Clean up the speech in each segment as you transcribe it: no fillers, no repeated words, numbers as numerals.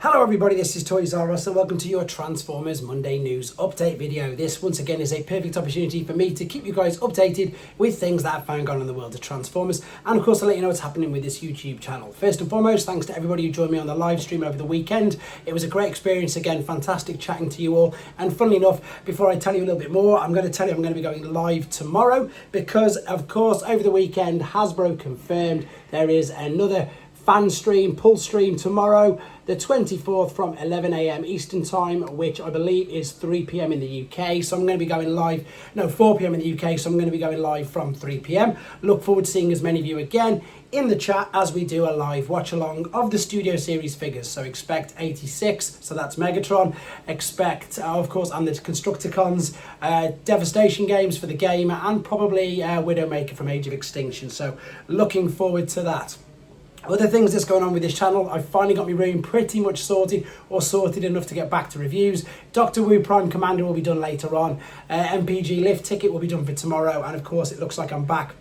Hello everybody, this is Toys R Us and welcome to your Transformers Monday News Update video. This once again is a perfect opportunity for me to keep you guys updated with things that I've found going on in the world of Transformers, and of course I'll let you know what's happening with this YouTube channel. First and foremost, thanks to everybody who joined me on the live stream over the weekend. It was a great experience again, fantastic chatting to you all, and funnily enough, before I tell you a little bit more, I'm going to tell you I'm going to be going live tomorrow because of course over the weekend Hasbro confirmed there is another fan stream, pull stream tomorrow, the 24th from 11 AM Eastern time, which I believe is 3 PM in the UK. So I'm going to be going live, 4 PM in the UK, so I'm going to be going live from 3 PM. Look forward to seeing as many of you again in the chat as we do a live watch along of the Studio Series figures. So expect 86, so that's Megatron. Expect, of course, and the Constructicons, Devastation games for the game, and probably Widowmaker from Age of Extinction. So looking forward to that. Other things that's going on with this channel, I've finally got my room pretty much sorted, or sorted enough to get back to reviews. Doctor Wu Prime Commander will be done later on. MPG Lift Ticket will be done for tomorrow, and of course it looks like I'm back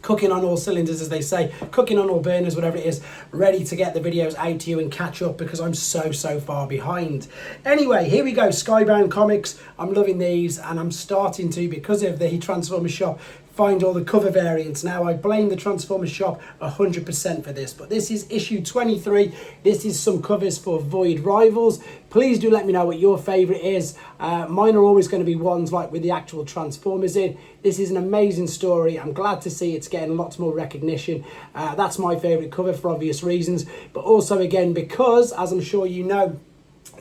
cooking on all cylinders, as they say, cooking on all burners, whatever it is, ready to get the videos out to you and catch up because I'm so far behind. Anyway, here we go, Skybound Comics. I'm loving these, and I'm starting to, because of the Transformers shop, find all the cover variants. Now I blame the Transformers shop 100% for this, but this is issue 23. This is some covers for Void Rivals. Please do let me know what your favorite is. Mine are always going to be ones like with the actual Transformers in. This is an amazing story. I'm glad to see it's getting lots more recognition. That's my favorite cover for obvious reasons, but also again because, as I'm sure you know,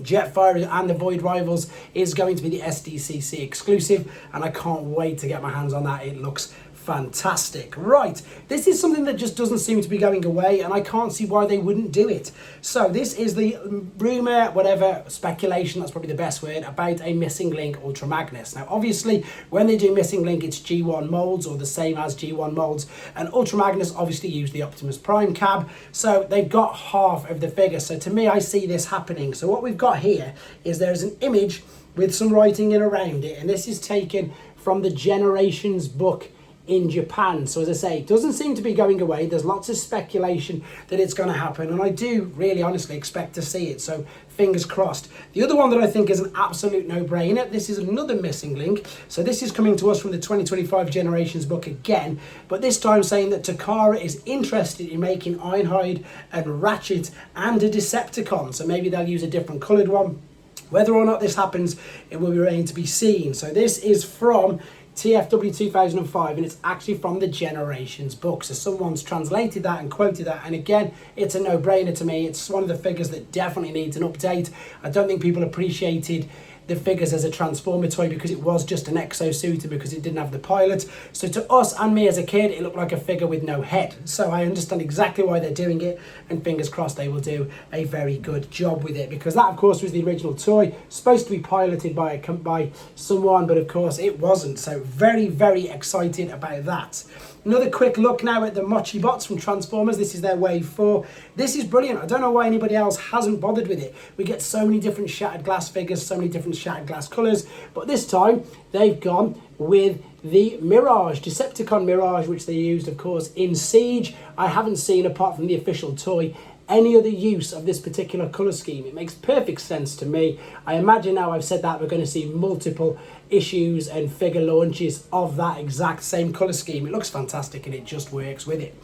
Jetfire and the Void Rivals is going to be the SDCC exclusive, and I can't wait to get my hands on that. It looks fantastic. Right, this is something that just doesn't seem to be going away, and I can't see why they wouldn't do it. So this is the rumour, whatever, speculation, that's probably the best word, about a Missing Link Ultra Magnus. Now obviously when they do Missing Link it's G1 molds, or the same as G1 molds, and Ultra Magnus obviously use the Optimus Prime cab, so they've got half of the figure. So to me, I see this happening. So what we've got here is there's an image with some writing in around it, and this is taken from the Generations book in Japan. So as I say, it doesn't seem to be going away. There's lots of speculation that it's going to happen, and I do really honestly expect to see it, so fingers crossed. The other one that I think is an absolute no-brainer, this is another Missing Link. So this is coming to us from the 2025 Generations book again, but this time saying that Takara is interested in making Ironhide and Ratchet and a Decepticon, so maybe they'll use a different coloured one. Whether or not this happens, it will remain to be seen. So this is from TFW 2005, and it's actually from the Generations book. So someone's translated that and quoted that, and again, it's a no-brainer to me. It's one of the figures that definitely needs an update. I don't think people appreciated the figures as a Transformer toy because it was just an exosuit and because it didn't have the pilot. So to us and me as a kid, it looked like a figure with no head. So I understand exactly why they're doing it, and fingers crossed they will do a very good job with it, because that of course was the original toy, supposed to be piloted by someone, but of course it wasn't. So very excited about that. Another quick look now at the Mochibots from Transformers. This is their Wave 4. This is brilliant. I don't know why anybody else hasn't bothered with it. We get so many different shattered glass figures, so many different shattered glass colours, but this time they've gone with the Mirage, Decepticon Mirage, which they used of course in Siege. I haven't seen, apart from the official toy, any other use of this particular colour scheme. It makes perfect sense to me. I imagine now I've said that we're going to see multiple issues and figure launches of that exact same colour scheme. It looks fantastic and it just works with it.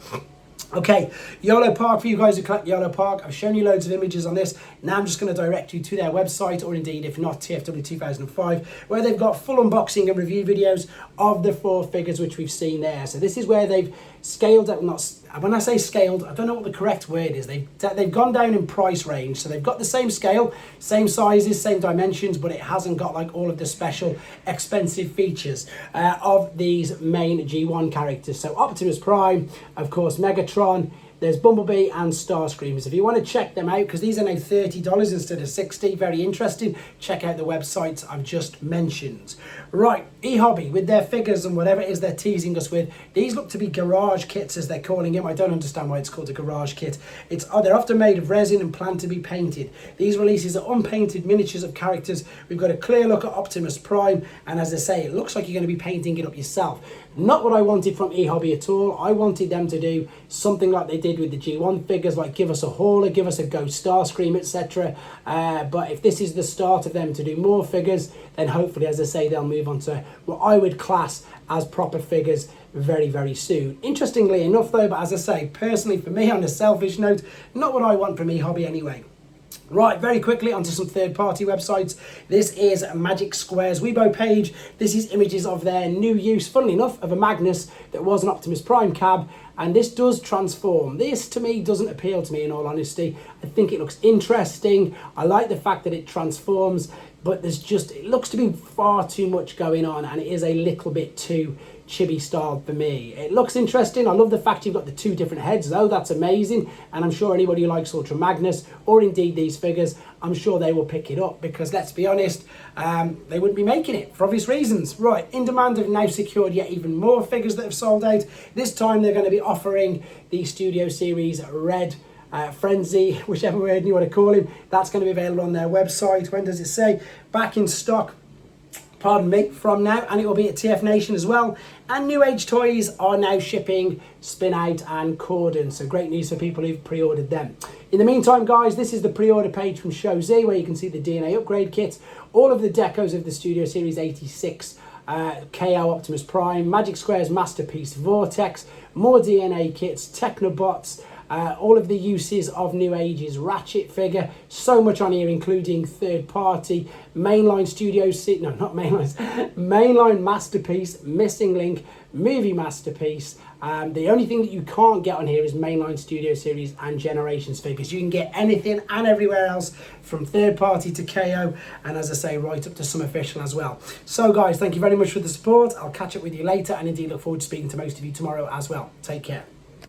Okay, Yolopark, for you guys who collect Yolopark, I've shown you loads of images on this. Now I'm just going to direct you to their website, or indeed, if not, TFW 2005, where they've got full unboxing and review videos of the 4 figures which we've seen there. So this is where they've scaled up, when I say scaled, I don't know what the correct word is. They've gone down in price range. So they've got the same scale, same sizes, same dimensions, but it hasn't got like all of the special expensive features of these main G1 characters. So Optimus Prime, of course, Megatron, there's Bumblebee and Starscream. So if you want to check them out, because these are now $30 instead of $60, very interesting, check out the websites I've just mentioned. Right, EHobby with their figures and whatever it is they're teasing us with. These look to be garage kits, as they're calling them. I don't understand why it's called a garage kit. They're often made of resin and planned to be painted. These releases are unpainted miniatures of characters. We've got a clear look at Optimus Prime, and as I say, it looks like you're going to be painting it up yourself. Not what I wanted from EHobby at all. I wanted them to do something like they did with the G1 figures, like give us a hauler, give us a Ghost Starscream, etc. But if this is the start of them to do more figures, then hopefully, as I say, they'll move on to what I would class as proper figures very, very soon. Interestingly enough though, but as I say, personally for me, on a selfish note, not what I want from EHobby anyway. Right, very quickly onto some third-party websites. This is Magic Square's Weibo page. This is images of their new use, funnily enough, of a Magnus that was an Optimus Prime cab, and this does transform. This, to me, doesn't appeal to me, in all honesty. I think it looks interesting. I like the fact that it transforms, but it looks to be far too much going on, and it is a little bit too chibi style for me. It looks interesting. I love the fact you've got the two different heads though. That's amazing, and I'm sure anybody who likes Ultra Magnus or indeed these figures, I'm sure they will pick it up, because let's be honest, they wouldn't be making it for obvious reasons. Right, In Demand have now secured yet even more figures that have sold out. This time they're going to be offering the Studio Series Red Frenzy, whichever word you want to call him. That's going to be available on their website. When does it say? Back in stock, pardon me, from now, and it will be at TF Nation as well. And New Age Toys are now shipping Spin Out and Cordon, so great news for people who've pre-ordered them. In the meantime, guys, this is the pre-order page from Show Z, where you can see the DNA upgrade kit, all of the decos of the Studio Series 86, KO Optimus Prime, Magic Square's Masterpiece Vortex, more DNA kits, Technobots, all of the uses of New Age's Ratchet figure, so much on here, including third party, mainline mainline Masterpiece, Missing Link, Movie Masterpiece. The only thing that you can't get on here is mainline Studio Series and Generations figures. You can get anything and everywhere else, from third party to KO, and as I say, right up to some official as well. So guys, thank you very much for the support. I'll catch up with you later, and indeed look forward to speaking to most of you tomorrow as well. Take care.